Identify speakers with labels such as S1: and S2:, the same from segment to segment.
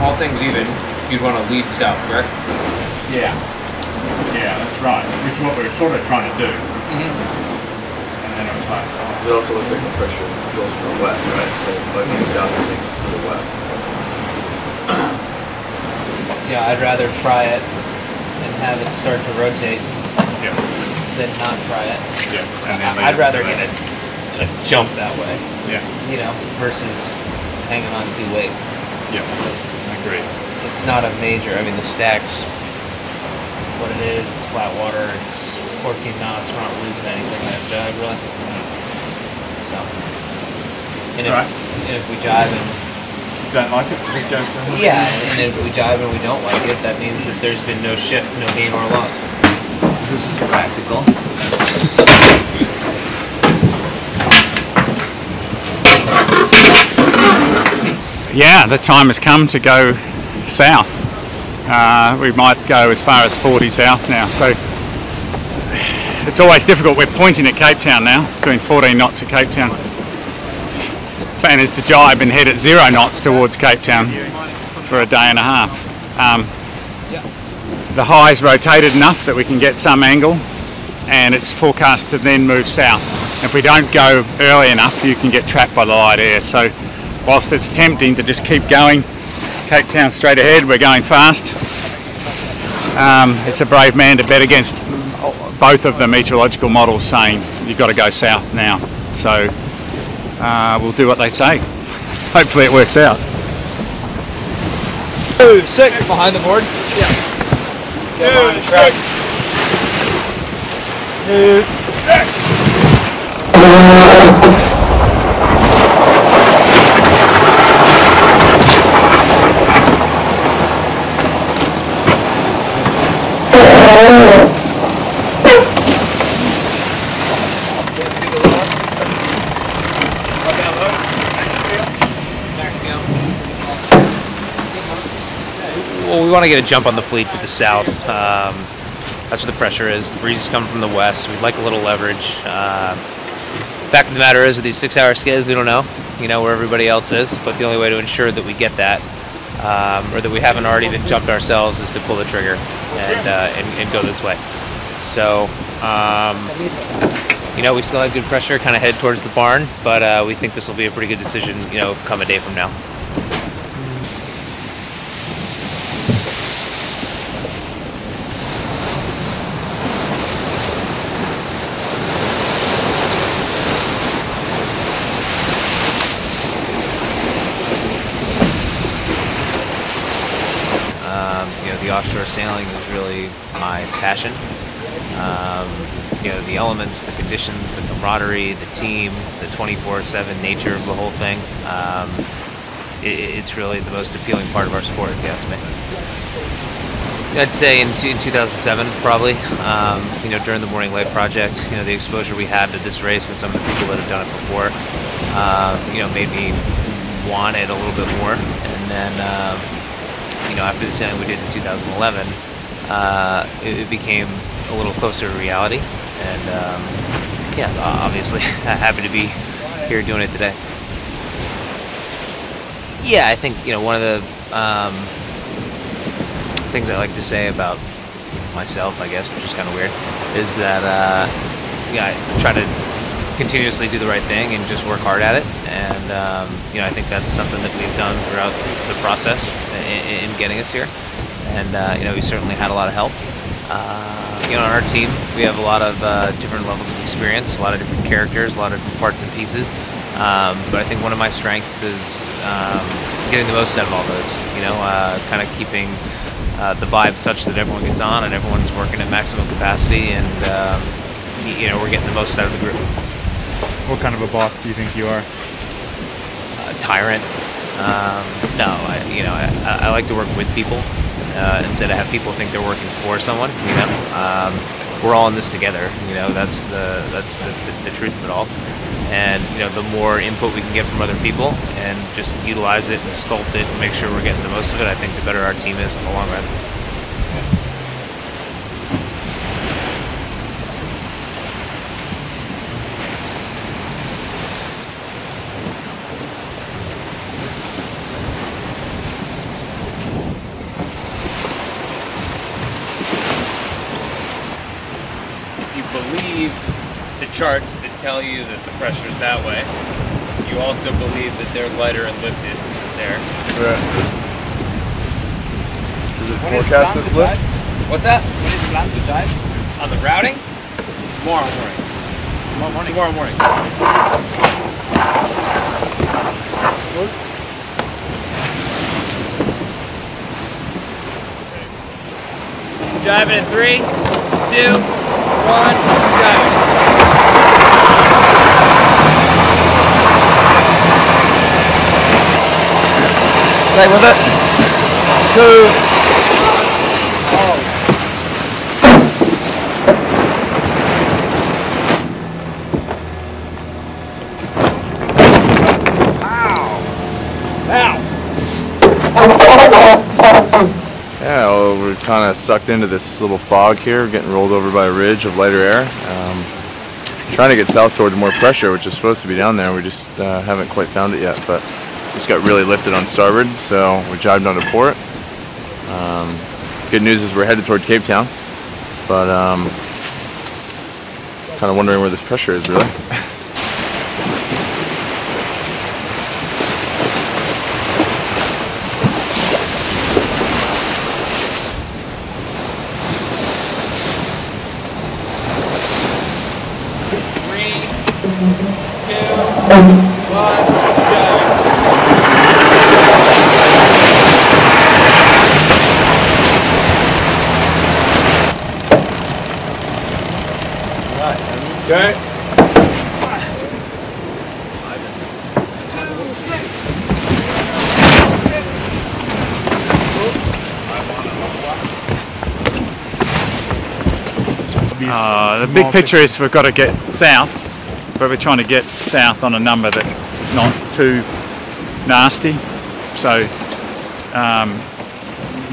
S1: all things even, you'd want to lead south, correct?
S2: Yeah. Yeah, that's right. Which is what we were sort of trying to do. And then it was like...
S3: It also looks like the pressure goes from the west, right? So by being south, I think to the west.
S4: Yeah, I'd rather try it and have it start to rotate than not try it.
S2: Yeah. And then
S4: I'd rather get a jump that way.
S2: Yeah.
S4: You know, versus hanging on too late.
S2: Yeah, I agree.
S4: It's not a major, I mean, the stack's what it is, it's flat water, it's 14 knots, we're not losing anything in that jibe, really. So. And if we jibe and...
S2: Don't like it?
S4: Yeah, and if we jibe and we don't like it, that means that there's been no shift, no gain or loss.
S5: This is practical.
S6: Yeah, the time has come to go south. We might go as far as 40 south now, so it's always difficult. We're pointing at Cape Town now, doing 14 knots at Cape Town. Plan is to jibe and head at 0 knots towards Cape Town for a day and a half. The high's rotated enough that we can get some angle, and it's forecast to then move south. If we don't go early enough, you can get trapped by the light air. So whilst it's tempting to just keep going, Cape Town straight ahead, we're going fast. It's a brave man to bet against both of the meteorological models saying you've got to go south now. So we'll do what they say. Hopefully it works out.
S4: 2, 6 behind the board. Yeah. Get behind the track. 2, 6.
S1: Well, we want to get a jump on the fleet to the south. That's where the pressure is. The breeze is coming from the west. We'd like a little leverage. Fact of the matter is, with these 6-hour skids, we don't know, where everybody else is. But the only way to ensure that we get that, or that we haven't already been jumped ourselves, is to pull the trigger and go this way. So, we still have good pressure, kind of head towards the barn, but we think this will be a pretty good decision, come a day from now. The offshore sailing is really my passion. The elements, the conditions, the camaraderie, the team, the 24/7 nature of the whole thing. It's really the most appealing part of our sport, if you ask me. I'd say in 2007, probably. During the Morning Leg project, the exposure we had to this race and some of the people that have done it before, made me want it a little bit more. And then, after the sailing we did in 2011, it became a little closer to reality. And obviously, happy to be here doing it today. Yeah, I think one of the things I like to say about myself, I guess, which is kind of weird, is that I try to continuously do the right thing and just work hard at it. And I think that's something that we've done throughout the process in getting us here. And we certainly had a lot of help. On our team, we have a lot of different levels of experience, a lot of different characters, a lot of different parts and pieces. But I think one of my strengths is getting the most out of all those. Kind of keeping the vibe such that everyone gets on and everyone's working at maximum capacity, and we're getting the most out of the group.
S2: What kind of a boss do you think you are?
S1: Tyrant. No, I like to work with people instead of have people think they're working for someone. We're all in this together. That's the truth of it all. And the more input we can get from other people and just utilize it and sculpt it and make sure we're getting the most of it, I think the better our team is in the long run.
S4: believe the charts that tell you that the pressure's that way. You also believe that they're lighter and lifted there.
S3: Right. Does it forecast this lift?
S4: What's that?
S2: When is planned to dive?
S4: On the routing? Tomorrow morning. Tomorrow morning.
S3: That's good.
S4: Driving in 3, 2, 1, driving.
S3: Stay with it. 2. Yeah, well, we're kind of sucked into this little fog here, getting rolled over by a ridge of lighter air. Trying to get south towards more pressure, which is supposed to be down there. We just haven't quite found it yet, but just got really lifted on starboard, so we jibed onto port. Good news is we're headed toward Cape Town, but kind of wondering where this pressure is, really.
S2: Okay.
S6: The big picture is we've got to get south, but we're trying to get south on a number that is not too nasty. So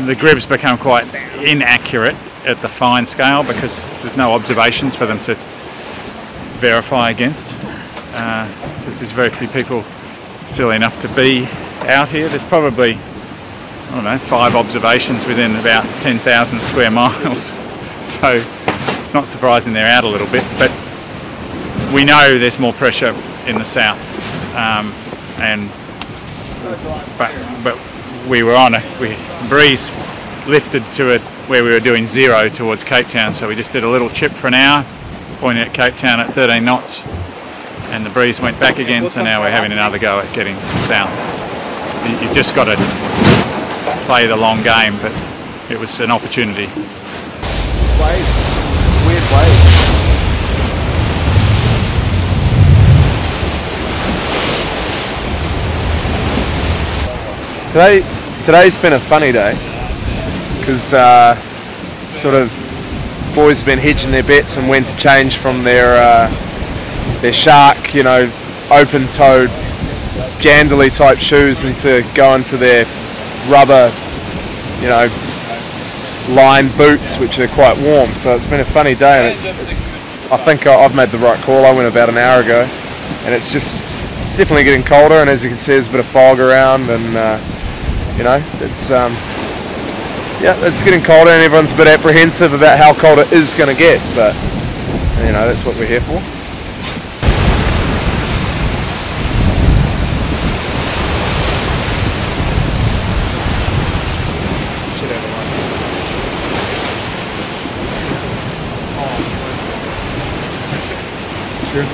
S6: the gribs become quite inaccurate at the fine scale because there's no observations for them to verify against. Because there's very few people silly enough to be out here. There's probably, I don't know, 5 observations within about 10,000 square miles. So it's not surprising they're out a little bit, but we know there's more pressure in the south, but we were on a breeze lifted to it where we were doing 0 towards Cape Town, so we just did a little chip for an hour, pointing at Cape Town at 13 knots, and the breeze went back again, so now we're having another go at getting south. You've just got to play the long game, but it was an opportunity.
S3: Wave. Weird wave. Today's been a funny day because sort of boys have been hedging their bets and when to change from their shark, you know, open-toed jandally type shoes into go into their rubber, you know, lined boots, which are quite warm. So it's been a funny day, and I think I've made the right call. I went about an hour ago, and it's definitely getting colder. And as you can see, there's a bit of fog around, and you know, it's getting colder, and everyone's a bit apprehensive about how cold it is going to get. But you know, that's what we're here for. Sure.